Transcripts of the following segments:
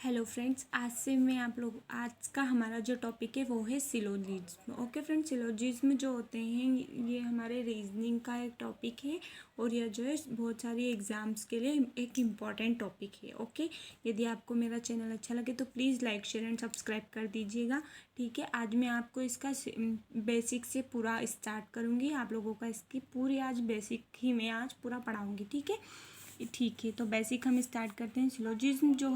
Hello friends, आज का हमारा जो टॉपिक है वो है सिलोजिज्म। ओके फ्रेंड्स, सिलोजिज्म जो होते हैं ये हमारे रीजनिंग का एक टॉपिक है और यह जो है बहुत सारी एग्जाम्स के लिए एक इम्पॉर्टेंट टॉपिक है। ओके, यदि आपको मेरा चैनल अच्छा लगे तो please like share and subscribe कर दीजिएगा। ठीक है, आज मैं आपको इसका बेसिक से पूरा स्टार्ट करूँगी। आप लोगों का इसकी पूरी आज बेसिक ही मैं आज पूरा पढ़ाऊँगी। ठीक है, तो बेसिक हम स्टार्ट करते हैं। सिलोजिज्म जो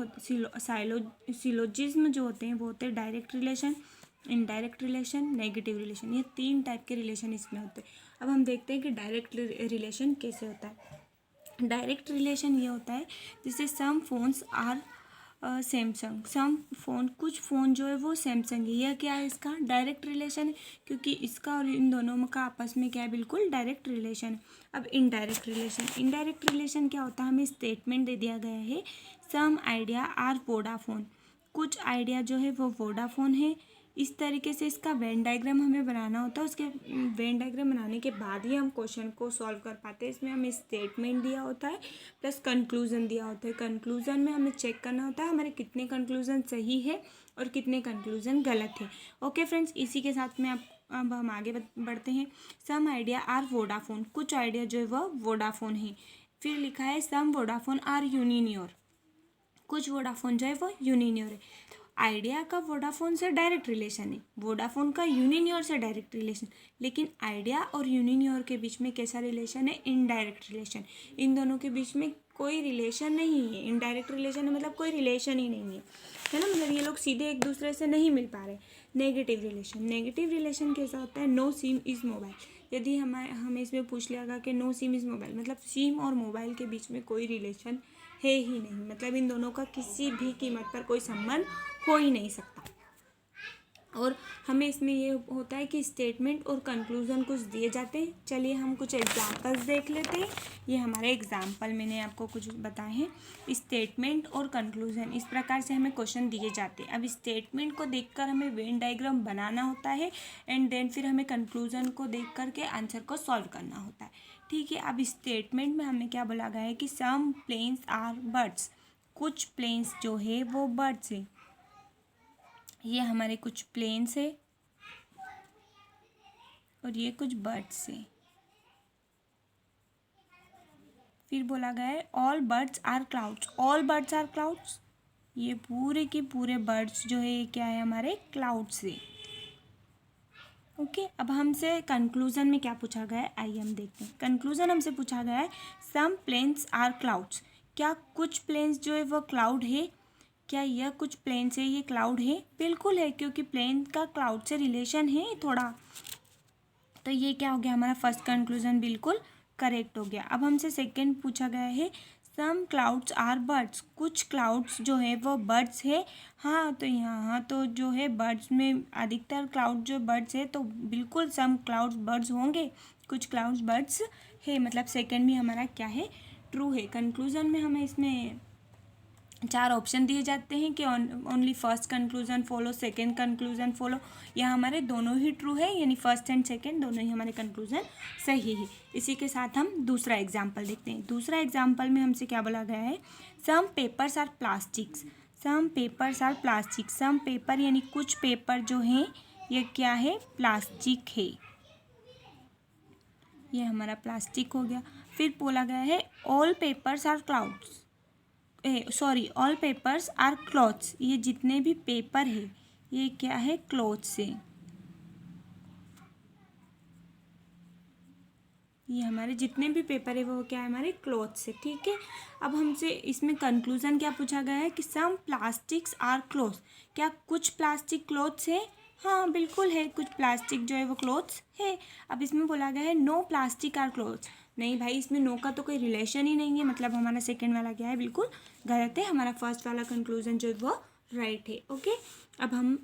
होते हैं वो होते हैं direct relation, indirect relation, negative relation. ये 3 टाइप के रिलेशन इसमें होते हैं। अब हम देखते हैं कि डायरेक्ट रिलेशन कैसे होता है। डायरेक्ट रिलेशन ये होता है जिससे सम फोन्स आर सैमसंग, कुछ फ़ोन जो है वो सैमसंग है। यह क्या है, इसका डायरेक्ट रिलेशन है, क्योंकि इसका और इन दोनों का आपस में क्या है, बिल्कुल डायरेक्ट रिलेशन है। अब इनडायरेक्ट रिलेशन क्या होता है, हमें स्टेटमेंट दे दिया गया है सम आइडिया आर वोडाफोन, कुछ आइडिया जो है वो वोडाफोन है। इस तरीके से इसका वेन डायग्राम हमें बनाना होता है। उसके वेन डायग्राम बनाने के बाद ही हम क्वेश्चन को सॉल्व कर पाते हैं। इसमें हमें स्टेटमेंट दिया होता है प्लस कंक्लूजन दिया होता है। कंक्लूजन में हमें चेक करना होता है हमारे कितने कंक्लूजन सही है और कितने कंक्लूजन गलत है। ओके फ्रेंड्स, इसी के साथ में अब हम आगे बढ़ते हैं। सम आइडिया आर वोडाफोन, कुछ आइडिया जो है वह वोडाफोन है। फिर लिखा है सम वोडाफोन आर यूनिनियोर, कुछ वोडाफोन जो है वो यूनिनियोर है। आइडिया का वोडाफोन से डायरेक्ट रिलेशन है, वोडाफोन का यूनिनियोर से डायरेक्ट रिलेशन। लेकिन आइडिया और यूनिनियोर के बीच में कैसा रिलेशन है, इनडायरेक्ट रिलेशन। इन दोनों के बीच में कोई रिलेशन नहीं है। इनडायरेक्ट रिलेशन है मतलब कोई रिलेशन ही नहीं है ना, मतलब ये लोग सीधे एक दूसरे से नहीं मिल पा रहे। नेगेटिव रिलेशन कैसा होता है, नो सिम इज़ मोबाइल। यदि हमें इसमें पूछ लिया गया कि नो सिम इज़ मोबाइल, मतलब सिम और मोबाइल के बीच में कोई रिलेशन है ही नहीं, मतलब इन दोनों का किसी भी कीमत पर कोई संबंध हो ही नहीं सकता। और हमें इसमें ये होता है कि स्टेटमेंट और कंक्लूजन कुछ दिए जाते हैं। चलिए हम कुछ एग्जांपल्स देख लेते हैं। ये हमारे एग्जांपल मैंने आपको कुछ बताए हैं। स्टेटमेंट और कंक्लूजन, इस प्रकार से हमें क्वेश्चन दिए जाते हैं। अब स्टेटमेंट को देखकर हमें वेन डायग्राम बनाना होता है एंड देन फिर हमें कंक्लूजन को देख करके आंसर को सॉल्व करना होता है। ठीक है, अब स्टेटमेंट में हमें क्या बोला गया है कि सम प्लेन्स आर बर्ड्स, कुछ प्लेन्स जो है वो बर्ड्स है। ये हमारे कुछ प्लेन्स है और ये कुछ बर्ड्स है। फिर बोला गया है all birds are clouds, all birds are clouds, ये पूरे के पूरे बर्ड्स जो है ये क्या है, हमारे क्लाउड्स है। ओके, अब हमसे कंक्लूजन में क्या पूछा गया है, आइए हम देखते हैं। कंक्लूजन हमसे पूछा गया है सम प्लेन्स आर क्लाउड्स, क्या कुछ प्लेन्स जो है वो क्लाउड है। क्या यह कुछ प्लेन से ये क्लाउड है, बिल्कुल है, क्योंकि प्लेन का क्लाउड से रिलेशन है थोड़ा। तो ये क्या हो गया, हमारा फर्स्ट कंक्लूजन बिल्कुल करेक्ट हो गया। अब हमसे सेकंड पूछा गया है सम क्लाउड्स आर बर्ड्स, कुछ क्लाउड्स जो है वो बर्ड्स है। हाँ, तो यहाँ तो जो है बर्ड्स में अधिकतर क्लाउड जो बर्ड्स है, तो बिल्कुल सम क्लाउड्स बर्ड्स होंगे, कुछ क्लाउड्स बर्ड्स है, मतलब सेकंड भी हमारा क्या है, ट्रू है। कंक्लूजन में हमें इसमें 4 ऑप्शन दिए जाते हैं कि only first conclusion follow, second conclusion follow. यह हमारे दोनों ही ट्रू है, यानी फर्स्ट एंड सेकंड दोनों ही हमारे कंक्लूजन सही है। इसी के साथ हम दूसरा एग्जाम्पल देखते हैं। दूसरा एग्जाम्पल में हमसे क्या बोला गया है, some papers are plastics, some papers are plastic, some paper यानी कुछ पेपर जो हैं ये क्या है, प्लास्टिक है। ये हमारा प्लास्टिक हो गया। फिर बोला गया है all papers are clouds, all papers are clothes, ये जितने भी पेपर है ये क्या है, क्लॉथ्स से। ये हमारे जितने भी पेपर है वो क्या है, हमारे क्लॉथ से। ठीक है, अब हमसे इसमें कंक्लूजन क्या पूछा गया है कि सम प्लास्टिक्स आर क्लॉथ्स, क्या कुछ प्लास्टिक क्लॉथ्स है। हाँ बिल्कुल है, कुछ प्लास्टिक जो है वो क्लॉथ्स है। अब इसमें बोला गया है नो प्लास्टिक आर क्लॉथ्स, नहीं भाई इसमें नो का तो कोई रिलेशन ही नहीं है, मतलब हमारा सेकेंड वाला क्या है, बिल्कुल गलत है। हमारा फर्स्ट वाला कंक्लूजन जो है वो राइट है। ओके, अब हम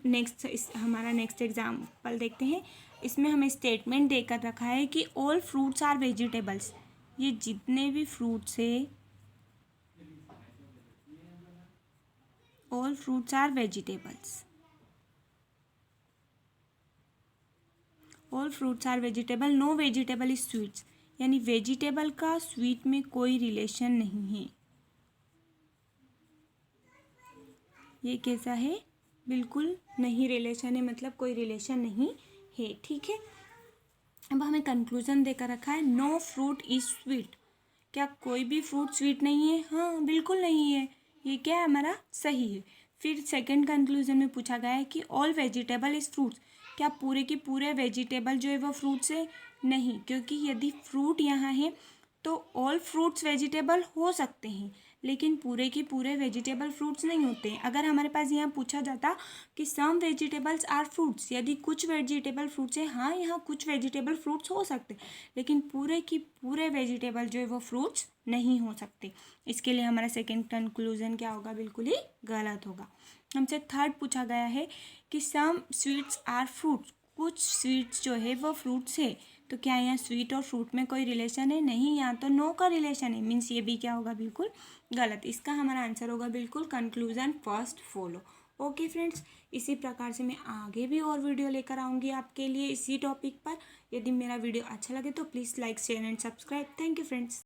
हमारा नेक्स्ट एग्जाम्पल देखते हैं। इसमें हमें स्टेटमेंट देकर रखा है कि ऑल फ्रूट्स आर वेजिटेबल्स, ये जितने भी फ्रूट्स है, all fruits are vegetables, all fruits are vegetable, no vegetable is sweets, यानी वेजिटेबल का स्वीट में कोई रिलेशन नहीं है। ये कैसा है, बिल्कुल नहीं रिलेशन है, मतलब कोई रिलेशन नहीं है। ठीक है, अब हमें कंक्लूजन देकर रखा है नो फ्रूट इज स्वीट। क्या कोई भी फ्रूट स्वीट नहीं है? हाँ, बिल्कुल नहीं है। ये क्या है हमारा, सही है। फिर सेकंड कंक्लूजन में पूछा गया है कि ऑल वेजिटेबल इज फ्रूट्स। क्या पूरे के पूरे वेजिटेबल जो है वो फ्रूट्स है? नहीं, क्योंकि यदि फ्रूट यहाँ है तो ऑल फ्रूट्स वेजिटेबल हो सकते हैं, लेकिन पूरे के पूरे वेजिटेबल फ्रूट्स नहीं होते हैं। अगर हमारे पास यहाँ पूछा जाता कि सम वेजिटेबल्स आर फ्रूट्स, यदि कुछ वेजिटेबल फ्रूट्स है, हाँ यहाँ कुछ वेजिटेबल फ्रूट्स हो सकते, लेकिन पूरे की पूरे वेजिटेबल जो है वो फ्रूट्स नहीं हो सकते। इसके लिए हमारा सेकेंड कंक्लूजन क्या होगा, बिल्कुल ही गलत होगा। हमसे थर्ड पूछा गया है कि सम स्वीट्स आर फ्रूट्स। कुछ स्वीट्स जो है वो फ्रूट्स है, तो क्या यहाँ स्वीट और फ्रूट में कोई रिलेशन है? नहीं, यहाँ तो नो का रिलेशन है, मीन्स ये भी क्या होगा, बिल्कुल गलत। इसका हमारा आंसर होगा बिल्कुल conclusion first follow. Okay friends, इसी प्रकार से मैं आगे भी और वीडियो लेकर आऊँगी आपके लिए इसी टॉपिक पर। यदि मेरा वीडियो अच्छा लगे तो please like share and subscribe. Thank you friends.